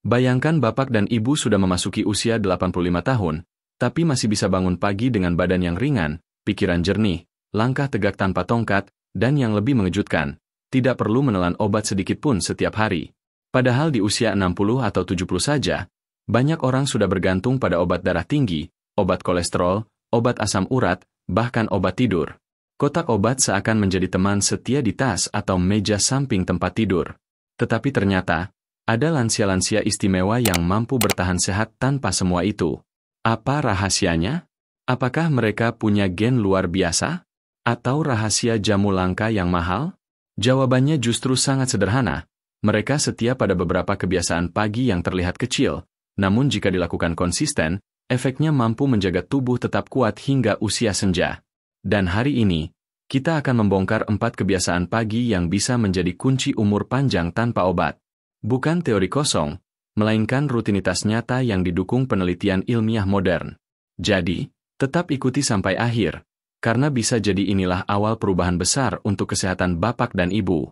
Bayangkan bapak dan ibu sudah memasuki usia 85 tahun, tapi masih bisa bangun pagi dengan badan yang ringan, pikiran jernih, langkah tegak tanpa tongkat, dan yang lebih mengejutkan, tidak perlu menelan obat sedikit pun setiap hari. Padahal di usia 60 atau 70 saja, banyak orang sudah bergantung pada obat darah tinggi, obat kolesterol, obat asam urat, bahkan obat tidur. Kotak obat seakan menjadi teman setia di tas atau meja samping tempat tidur. Tetapi ternyata, ada lansia-lansia istimewa yang mampu bertahan sehat tanpa semua itu. Apa rahasianya? Apakah mereka punya gen luar biasa? Atau rahasia jamu langka yang mahal? Jawabannya justru sangat sederhana. Mereka setia pada beberapa kebiasaan pagi yang terlihat kecil, namun jika dilakukan konsisten, efeknya mampu menjaga tubuh tetap kuat hingga usia senja. Dan hari ini, kita akan membongkar 4 kebiasaan pagi yang bisa menjadi kunci umur panjang tanpa obat. Bukan teori kosong, melainkan rutinitas nyata yang didukung penelitian ilmiah modern. Jadi, tetap ikuti sampai akhir, karena bisa jadi inilah awal perubahan besar untuk kesehatan bapak dan ibu.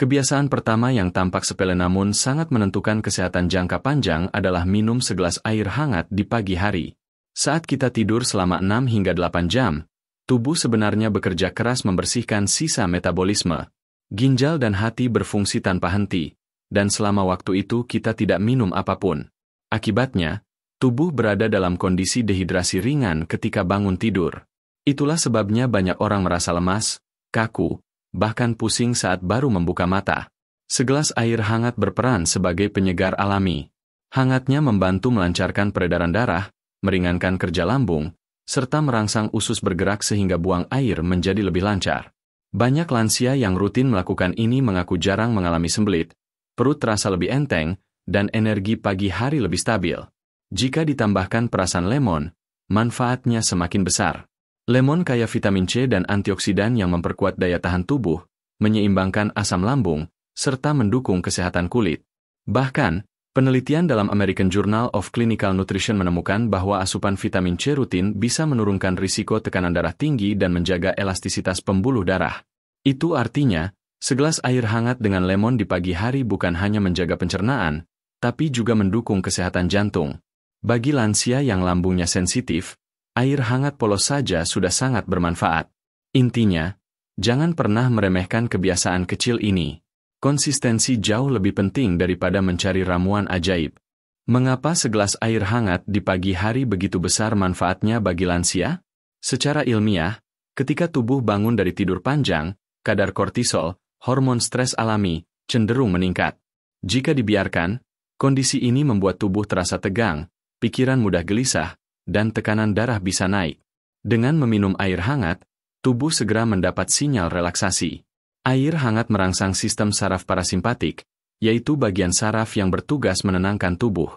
Kebiasaan pertama yang tampak sepele namun sangat menentukan kesehatan jangka panjang adalah minum segelas air hangat di pagi hari. Saat kita tidur selama 6 hingga 8 jam, tubuh sebenarnya bekerja keras membersihkan sisa metabolisme. Ginjal dan hati berfungsi tanpa henti, dan selama waktu itu kita tidak minum apapun. Akibatnya, tubuh berada dalam kondisi dehidrasi ringan ketika bangun tidur. Itulah sebabnya banyak orang merasa lemas, kaku, bahkan pusing saat baru membuka mata. Segelas air hangat berperan sebagai penyegar alami. Hangatnya membantu melancarkan peredaran darah, meringankan kerja lambung, serta merangsang usus bergerak sehingga buang air menjadi lebih lancar. Banyak lansia yang rutin melakukan ini mengaku jarang mengalami sembelit, perut terasa lebih enteng, dan energi pagi hari lebih stabil. Jika ditambahkan perasan lemon, manfaatnya semakin besar. Lemon kaya vitamin C dan antioksidan yang memperkuat daya tahan tubuh, menyeimbangkan asam lambung, serta mendukung kesehatan kulit. Bahkan, penelitian dalam American Journal of Clinical Nutrition menemukan bahwa asupan vitamin C rutin bisa menurunkan risiko tekanan darah tinggi dan menjaga elastisitas pembuluh darah. Itu artinya, segelas air hangat dengan lemon di pagi hari bukan hanya menjaga pencernaan, tapi juga mendukung kesehatan jantung. Bagi lansia yang lambungnya sensitif, air hangat polos saja sudah sangat bermanfaat. Intinya, jangan pernah meremehkan kebiasaan kecil ini. Konsistensi jauh lebih penting daripada mencari ramuan ajaib. Mengapa segelas air hangat di pagi hari begitu besar manfaatnya bagi lansia? Secara ilmiah, ketika tubuh bangun dari tidur panjang, kadar kortisol, hormon stres alami, cenderung meningkat. Jika dibiarkan, kondisi ini membuat tubuh terasa tegang, pikiran mudah gelisah, dan tekanan darah bisa naik. Dengan meminum air hangat, tubuh segera mendapat sinyal relaksasi. Air hangat merangsang sistem saraf parasimpatik, yaitu bagian saraf yang bertugas menenangkan tubuh.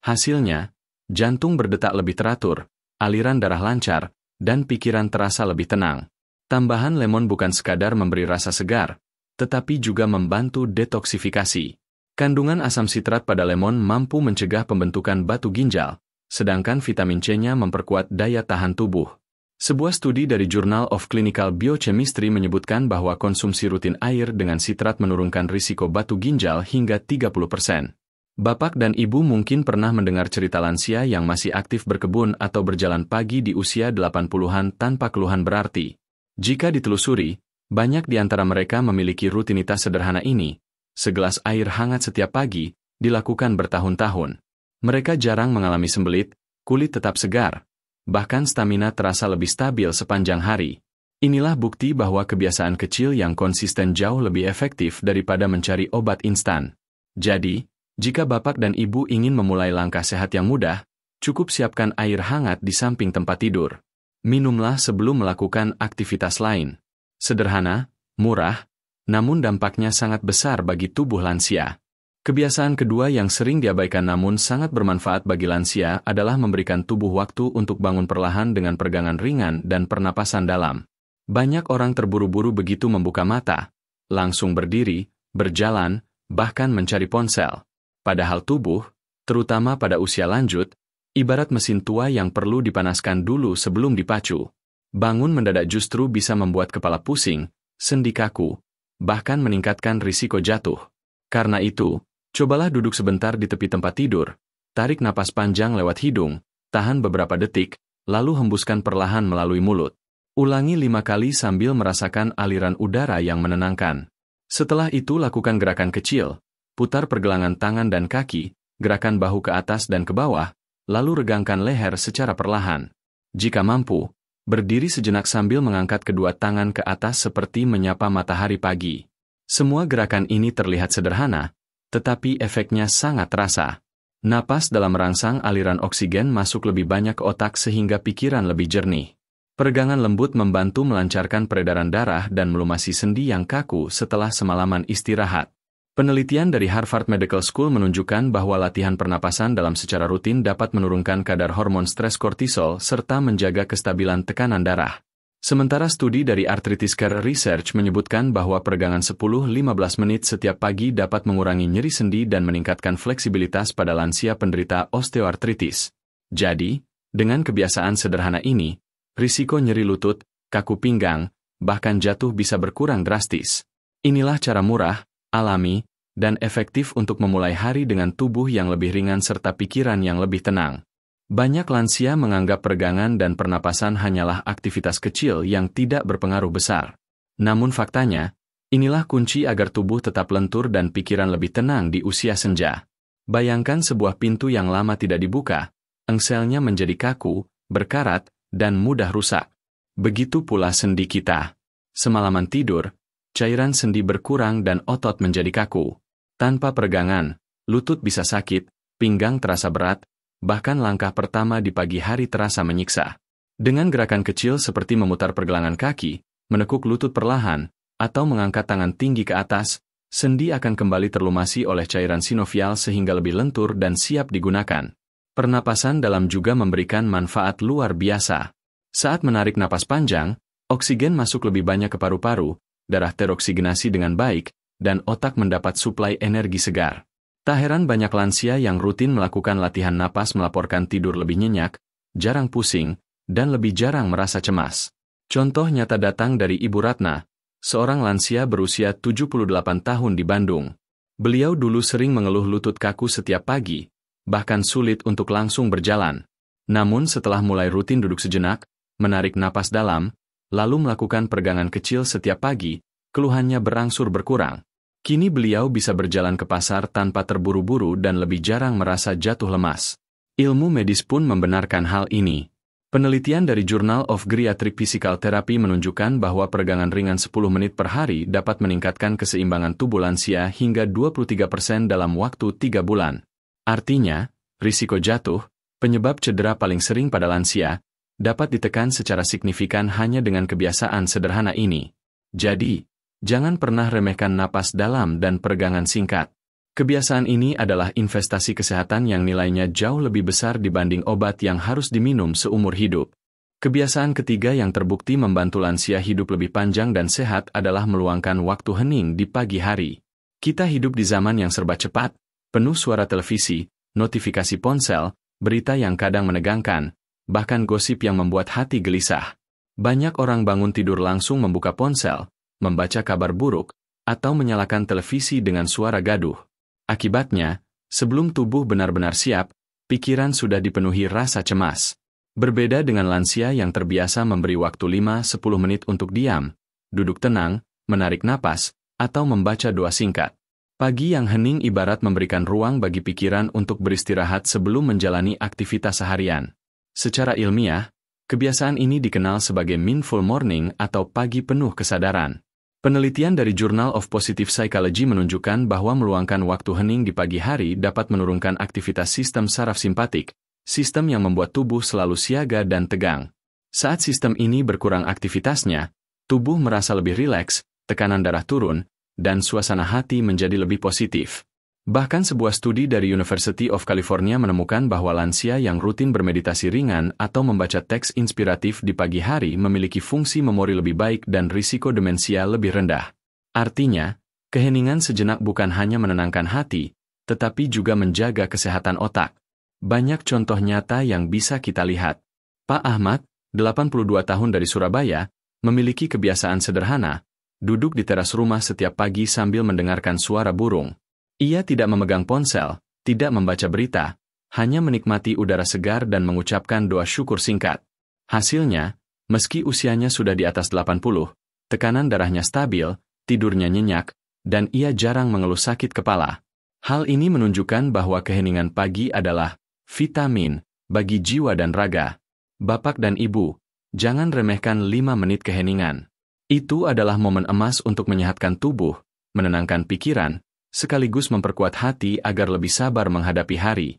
Hasilnya, jantung berdetak lebih teratur, aliran darah lancar, dan pikiran terasa lebih tenang. Tambahan lemon bukan sekadar memberi rasa segar, tetapi juga membantu detoksifikasi. Kandungan asam sitrat pada lemon mampu mencegah pembentukan batu ginjal, sedangkan vitamin C-nya memperkuat daya tahan tubuh. Sebuah studi dari Journal of Clinical Biochemistry menyebutkan bahwa konsumsi rutin air dengan sitrat menurunkan risiko batu ginjal hingga 30%. Bapak dan ibu mungkin pernah mendengar cerita lansia yang masih aktif berkebun atau berjalan pagi di usia 80-an tanpa keluhan berarti. Jika ditelusuri, banyak di antara mereka memiliki rutinitas sederhana ini. Segelas air hangat setiap pagi, dilakukan bertahun-tahun. Mereka jarang mengalami sembelit, kulit tetap segar, bahkan stamina terasa lebih stabil sepanjang hari. Inilah bukti bahwa kebiasaan kecil yang konsisten jauh lebih efektif daripada mencari obat instan. Jadi, jika bapak dan ibu ingin memulai langkah sehat yang mudah, cukup siapkan air hangat di samping tempat tidur. Minumlah sebelum melakukan aktivitas lain. Sederhana, murah, namun dampaknya sangat besar bagi tubuh lansia. Kebiasaan kedua yang sering diabaikan namun sangat bermanfaat bagi lansia adalah memberikan tubuh waktu untuk bangun perlahan dengan peregangan ringan dan pernapasan dalam. Banyak orang terburu-buru begitu membuka mata, langsung berdiri, berjalan, bahkan mencari ponsel. Padahal tubuh, terutama pada usia lanjut, ibarat mesin tua yang perlu dipanaskan dulu sebelum dipacu. Bangun mendadak justru bisa membuat kepala pusing, sendi kaku, bahkan meningkatkan risiko jatuh. Karena itu, Cobalah duduk sebentar di tepi tempat tidur, tarik napas panjang lewat hidung, tahan beberapa detik, lalu hembuskan perlahan melalui mulut. Ulangi 5 kali sambil merasakan aliran udara yang menenangkan. Setelah itu lakukan gerakan kecil, putar pergelangan tangan dan kaki, gerakan bahu ke atas dan ke bawah, lalu regangkan leher secara perlahan. Jika mampu, berdiri sejenak sambil mengangkat kedua tangan ke atas seperti menyapa matahari pagi. Semua gerakan ini terlihat sederhana, tetapi efeknya sangat terasa. Napas dalam merangsang aliran oksigen masuk lebih banyak ke otak sehingga pikiran lebih jernih. Peregangan lembut membantu melancarkan peredaran darah dan melumasi sendi yang kaku setelah semalaman istirahat. Penelitian dari Harvard Medical School menunjukkan bahwa latihan pernapasan dalam secara rutin dapat menurunkan kadar hormon stres kortisol serta menjaga kestabilan tekanan darah. Sementara studi dari Arthritis Care Research menyebutkan bahwa peregangan 10-15 menit setiap pagi dapat mengurangi nyeri sendi dan meningkatkan fleksibilitas pada lansia penderita osteoartritis. Jadi, dengan kebiasaan sederhana ini, risiko nyeri lutut, kaku pinggang, bahkan jatuh bisa berkurang drastis. Inilah cara murah, alami, dan efektif untuk memulai hari dengan tubuh yang lebih ringan serta pikiran yang lebih tenang. Banyak lansia menganggap peregangan dan pernapasan hanyalah aktivitas kecil yang tidak berpengaruh besar. Namun faktanya, inilah kunci agar tubuh tetap lentur dan pikiran lebih tenang di usia senja. Bayangkan sebuah pintu yang lama tidak dibuka, engselnya menjadi kaku, berkarat, dan mudah rusak. Begitu pula sendi kita. Semalaman tidur, cairan sendi berkurang dan otot menjadi kaku. Tanpa peregangan, lutut bisa sakit, pinggang terasa berat, bahkan langkah pertama di pagi hari terasa menyiksa. Dengan gerakan kecil seperti memutar pergelangan kaki, menekuk lutut perlahan, atau mengangkat tangan tinggi ke atas, sendi akan kembali terlumasi oleh cairan sinovial sehingga lebih lentur dan siap digunakan. Pernapasan dalam juga memberikan manfaat luar biasa. Saat menarik napas panjang, oksigen masuk lebih banyak ke paru-paru, darah teroksigenasi dengan baik, dan otak mendapat suplai energi segar. Tak heran banyak lansia yang rutin melakukan latihan napas melaporkan tidur lebih nyenyak, jarang pusing, dan lebih jarang merasa cemas. Contoh nyata datang dari Ibu Ratna, seorang lansia berusia 78 tahun di Bandung. Beliau dulu sering mengeluh lutut kaku setiap pagi, bahkan sulit untuk langsung berjalan. Namun setelah mulai rutin duduk sejenak, menarik napas dalam, lalu melakukan peregangan kecil setiap pagi, keluhannya berangsur berkurang. Kini beliau bisa berjalan ke pasar tanpa terburu-buru dan lebih jarang merasa jatuh lemas. Ilmu medis pun membenarkan hal ini. Penelitian dari Journal of Geriatric Physical Therapy menunjukkan bahwa peregangan ringan 10 menit per hari dapat meningkatkan keseimbangan tubuh lansia hingga 23% dalam waktu 3 bulan. Artinya, risiko jatuh, penyebab cedera paling sering pada lansia, dapat ditekan secara signifikan hanya dengan kebiasaan sederhana ini. Jadi, jangan pernah remehkan napas dalam dan peregangan singkat. Kebiasaan ini adalah investasi kesehatan yang nilainya jauh lebih besar dibanding obat yang harus diminum seumur hidup. Kebiasaan ketiga yang terbukti membantu lansia hidup lebih panjang dan sehat adalah meluangkan waktu hening di pagi hari. Kita hidup di zaman yang serba cepat, penuh suara televisi, notifikasi ponsel, berita yang kadang menegangkan, bahkan gosip yang membuat hati gelisah. Banyak orang bangun tidur langsung membuka ponsel, membaca kabar buruk, atau menyalakan televisi dengan suara gaduh. Akibatnya, sebelum tubuh benar-benar siap, pikiran sudah dipenuhi rasa cemas. Berbeda dengan lansia yang terbiasa memberi waktu 5-10 menit untuk diam, duduk tenang, menarik napas, atau membaca doa singkat. Pagi yang hening ibarat memberikan ruang bagi pikiran untuk beristirahat sebelum menjalani aktivitas seharian. Secara ilmiah, kebiasaan ini dikenal sebagai mindful morning atau pagi penuh kesadaran. Penelitian dari Journal of Positive Psychology menunjukkan bahwa meluangkan waktu hening di pagi hari dapat menurunkan aktivitas sistem saraf simpatik, sistem yang membuat tubuh selalu siaga dan tegang. Saat sistem ini berkurang aktivitasnya, tubuh merasa lebih rileks, tekanan darah turun, dan suasana hati menjadi lebih positif. Bahkan sebuah studi dari University of California menemukan bahwa lansia yang rutin bermeditasi ringan atau membaca teks inspiratif di pagi hari memiliki fungsi memori lebih baik dan risiko demensia lebih rendah. Artinya, keheningan sejenak bukan hanya menenangkan hati, tetapi juga menjaga kesehatan otak. Banyak contoh nyata yang bisa kita lihat. Pak Ahmad, 82 tahun dari Surabaya, memiliki kebiasaan sederhana, duduk di teras rumah setiap pagi sambil mendengarkan suara burung. Ia tidak memegang ponsel, tidak membaca berita, hanya menikmati udara segar dan mengucapkan doa syukur singkat. Hasilnya, meski usianya sudah di atas 80, tekanan darahnya stabil, tidurnya nyenyak, dan ia jarang mengeluh sakit kepala. Hal ini menunjukkan bahwa keheningan pagi adalah vitamin bagi jiwa dan raga. Bapak dan Ibu, jangan remehkan 5 menit keheningan. Itu adalah momen emas untuk menyehatkan tubuh, menenangkan pikiran, sekaligus memperkuat hati agar lebih sabar menghadapi hari.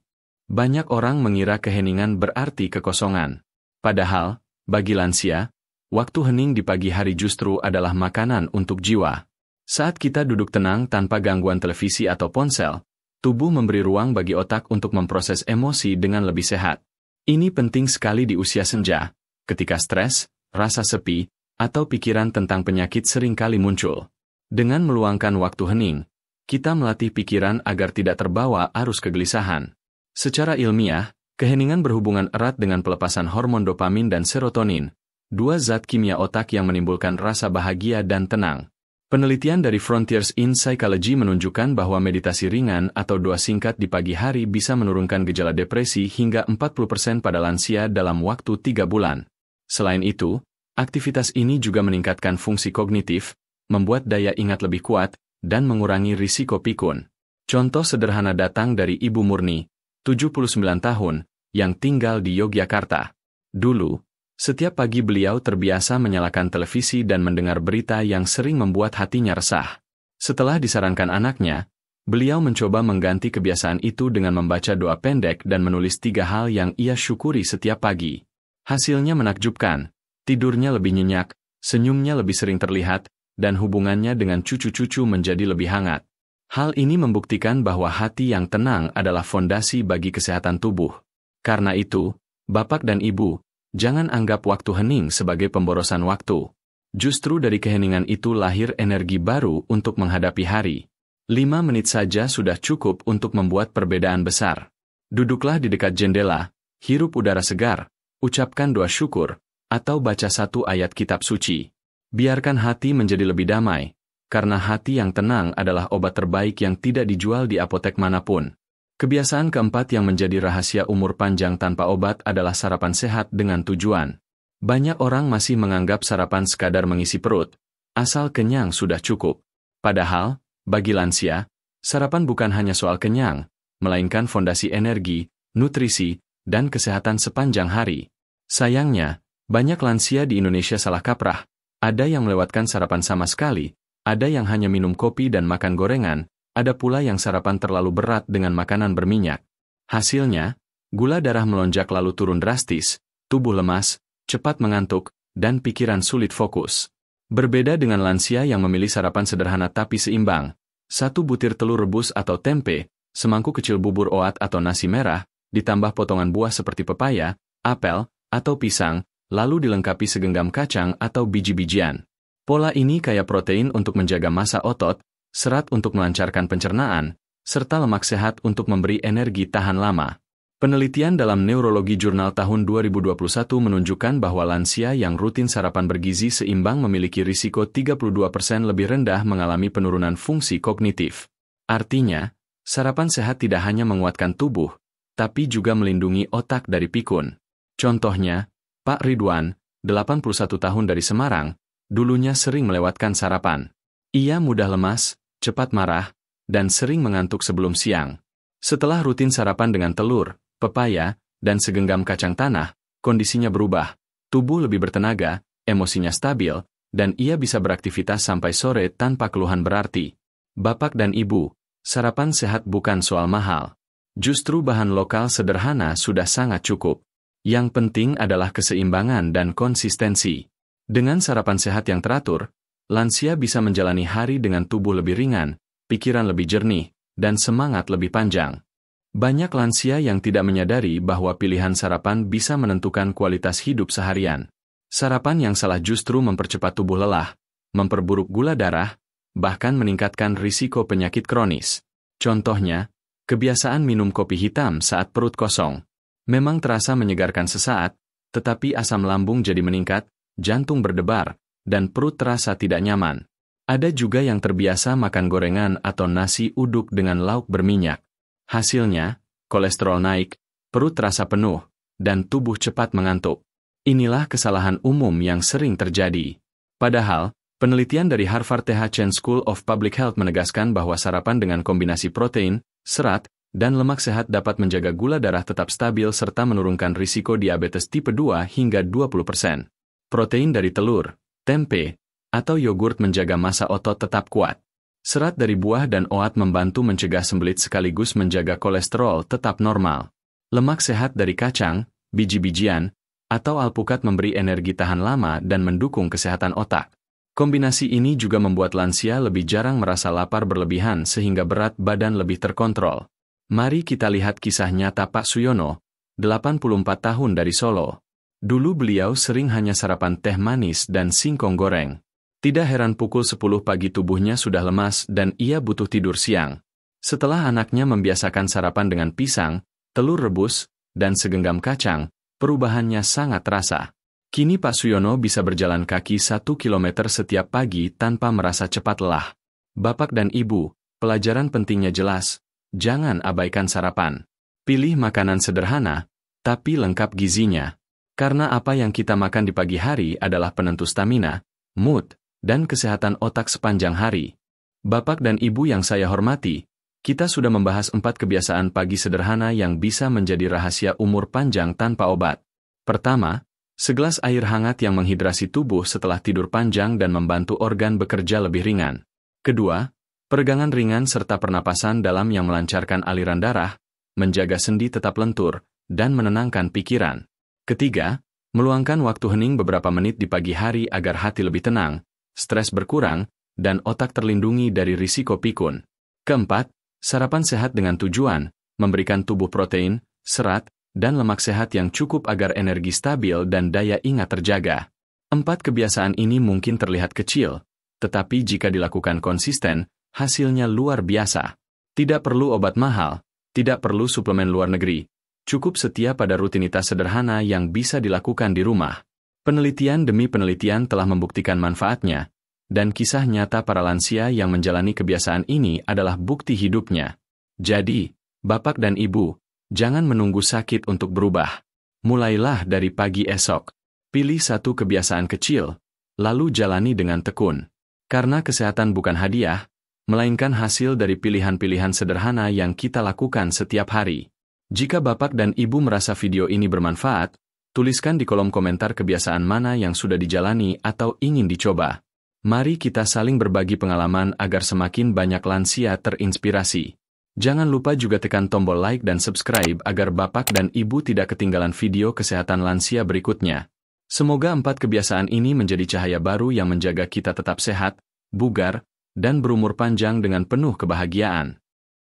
Banyak orang mengira keheningan berarti kekosongan. Padahal, bagi lansia, waktu hening di pagi hari justru adalah makanan untuk jiwa. Saat kita duduk tenang tanpa gangguan televisi atau ponsel, tubuh memberi ruang bagi otak untuk memproses emosi dengan lebih sehat. Ini penting sekali di usia senja, ketika stres, rasa sepi, atau pikiran tentang penyakit sering kali muncul. Dengan meluangkan waktu hening, kita melatih pikiran agar tidak terbawa arus kegelisahan. Secara ilmiah, keheningan berhubungan erat dengan pelepasan hormon dopamin dan serotonin, 2 zat kimia otak yang menimbulkan rasa bahagia dan tenang. Penelitian dari Frontiers in Psychology menunjukkan bahwa meditasi ringan atau doa singkat di pagi hari bisa menurunkan gejala depresi hingga 40% pada lansia dalam waktu 3 bulan. Selain itu, aktivitas ini juga meningkatkan fungsi kognitif, membuat daya ingat lebih kuat, dan mengurangi risiko pikun. Contoh sederhana datang dari Ibu Murni, 79 tahun, yang tinggal di Yogyakarta. Dulu, setiap pagi beliau terbiasa menyalakan televisi dan mendengar berita yang sering membuat hatinya resah. Setelah disarankan anaknya, beliau mencoba mengganti kebiasaan itu dengan membaca doa pendek dan menulis 3 hal yang ia syukuri setiap pagi. Hasilnya menakjubkan, tidurnya lebih nyenyak, senyumnya lebih sering terlihat, dan hubungannya dengan cucu-cucu menjadi lebih hangat. Hal ini membuktikan bahwa hati yang tenang adalah fondasi bagi kesehatan tubuh. Karena itu, Bapak dan Ibu, jangan anggap waktu hening sebagai pemborosan waktu. Justru dari keheningan itu lahir energi baru untuk menghadapi hari. 5 menit saja sudah cukup untuk membuat perbedaan besar. Duduklah di dekat jendela, hirup udara segar, ucapkan doa syukur, atau baca 1 ayat kitab suci. Biarkan hati menjadi lebih damai, karena hati yang tenang adalah obat terbaik yang tidak dijual di apotek manapun. Kebiasaan keempat yang menjadi rahasia umur panjang tanpa obat adalah sarapan sehat dengan tujuan. Banyak orang masih menganggap sarapan sekadar mengisi perut, asal kenyang sudah cukup. Padahal, bagi lansia, sarapan bukan hanya soal kenyang, melainkan fondasi energi, nutrisi, dan kesehatan sepanjang hari. Sayangnya, banyak lansia di Indonesia salah kaprah. Ada yang melewatkan sarapan sama sekali, ada yang hanya minum kopi dan makan gorengan, ada pula yang sarapan terlalu berat dengan makanan berminyak. Hasilnya, gula darah melonjak lalu turun drastis, tubuh lemas, cepat mengantuk, dan pikiran sulit fokus. Berbeda dengan lansia yang memilih sarapan sederhana tapi seimbang, 1 butir telur rebus atau tempe, semangkuk kecil bubur oat atau nasi merah, ditambah potongan buah seperti pepaya, apel, atau pisang, lalu dilengkapi segenggam kacang atau biji-bijian. Pola ini kaya protein untuk menjaga massa otot, serat untuk melancarkan pencernaan, serta lemak sehat untuk memberi energi tahan lama. Penelitian dalam Neurologi Jurnal tahun 2021 menunjukkan bahwa lansia yang rutin sarapan bergizi seimbang memiliki risiko 32% lebih rendah mengalami penurunan fungsi kognitif. Artinya, sarapan sehat tidak hanya menguatkan tubuh, tapi juga melindungi otak dari pikun. Contohnya, Pak Ridwan, 81 tahun dari Semarang, dulunya sering melewatkan sarapan. Ia mudah lemas, cepat marah, dan sering mengantuk sebelum siang. Setelah rutin sarapan dengan telur, pepaya, dan segenggam kacang tanah, kondisinya berubah, tubuh lebih bertenaga, emosinya stabil, dan ia bisa beraktivitas sampai sore tanpa keluhan berarti. Bapak dan Ibu, sarapan sehat bukan soal mahal. Justru bahan lokal sederhana sudah sangat cukup. Yang penting adalah keseimbangan dan konsistensi. Dengan sarapan sehat yang teratur, lansia bisa menjalani hari dengan tubuh lebih ringan, pikiran lebih jernih, dan semangat lebih panjang. Banyak lansia yang tidak menyadari bahwa pilihan sarapan bisa menentukan kualitas hidup seharian. Sarapan yang salah justru mempercepat tubuh lelah, memperburuk gula darah, bahkan meningkatkan risiko penyakit kronis. Contohnya, kebiasaan minum kopi hitam saat perut kosong. Memang terasa menyegarkan sesaat, tetapi asam lambung jadi meningkat, jantung berdebar, dan perut terasa tidak nyaman. Ada juga yang terbiasa makan gorengan atau nasi uduk dengan lauk berminyak. Hasilnya, kolesterol naik, perut terasa penuh, dan tubuh cepat mengantuk. Inilah kesalahan umum yang sering terjadi. Padahal, penelitian dari Harvard Th Chan School of Public Health menegaskan bahwa sarapan dengan kombinasi protein, serat, dan lemak sehat dapat menjaga gula darah tetap stabil serta menurunkan risiko diabetes tipe 2 hingga 20%. Protein dari telur, tempe, atau yogurt menjaga massa otot tetap kuat. Serat dari buah dan oat membantu mencegah sembelit sekaligus menjaga kolesterol tetap normal. Lemak sehat dari kacang, biji-bijian, atau alpukat memberi energi tahan lama dan mendukung kesehatan otak. Kombinasi ini juga membuat lansia lebih jarang merasa lapar berlebihan sehingga berat badan lebih terkontrol. Mari kita lihat kisah nyata Pak Suyono, 84 tahun dari Solo. Dulu beliau sering hanya sarapan teh manis dan singkong goreng. Tidak heran pukul 10 pagi tubuhnya sudah lemas dan ia butuh tidur siang. Setelah anaknya membiasakan sarapan dengan pisang, telur rebus, dan segenggam kacang, perubahannya sangat terasa. Kini Pak Suyono bisa berjalan kaki 1 kilometer setiap pagi tanpa merasa cepat lelah. Bapak dan Ibu, pelajaran pentingnya jelas. Jangan abaikan sarapan. Pilih makanan sederhana, tapi lengkap gizinya. Karena apa yang kita makan di pagi hari adalah penentu stamina, mood, dan kesehatan otak sepanjang hari. Bapak dan Ibu yang saya hormati, kita sudah membahas 4 kebiasaan pagi sederhana yang bisa menjadi rahasia umur panjang tanpa obat. Pertama, segelas air hangat yang menghidrasi tubuh setelah tidur panjang dan membantu organ bekerja lebih ringan. Kedua, peregangan ringan serta pernapasan dalam yang melancarkan aliran darah, menjaga sendi tetap lentur, dan menenangkan pikiran. Ketiga, meluangkan waktu hening beberapa menit di pagi hari agar hati lebih tenang, stres berkurang, dan otak terlindungi dari risiko pikun. Keempat, sarapan sehat dengan tujuan, memberikan tubuh protein, serat, dan lemak sehat yang cukup agar energi stabil dan daya ingat terjaga. 4 kebiasaan ini mungkin terlihat kecil, tetapi jika dilakukan konsisten, hasilnya luar biasa. Tidak perlu obat mahal, tidak perlu suplemen luar negeri, cukup setia pada rutinitas sederhana yang bisa dilakukan di rumah. Penelitian demi penelitian telah membuktikan manfaatnya, dan kisah nyata para lansia yang menjalani kebiasaan ini adalah bukti hidupnya. Jadi, Bapak dan Ibu, jangan menunggu sakit untuk berubah. Mulailah dari pagi esok. Pilih satu kebiasaan kecil, lalu jalani dengan tekun. Karena kesehatan bukan hadiah, melainkan hasil dari pilihan-pilihan sederhana yang kita lakukan setiap hari. Jika Bapak dan Ibu merasa video ini bermanfaat, tuliskan di kolom komentar kebiasaan mana yang sudah dijalani atau ingin dicoba. Mari kita saling berbagi pengalaman agar semakin banyak lansia terinspirasi. Jangan lupa juga tekan tombol like dan subscribe agar Bapak dan Ibu tidak ketinggalan video kesehatan lansia berikutnya. Semoga 4 kebiasaan ini menjadi cahaya baru yang menjaga kita tetap sehat, bugar, dan berumur panjang dengan penuh kebahagiaan.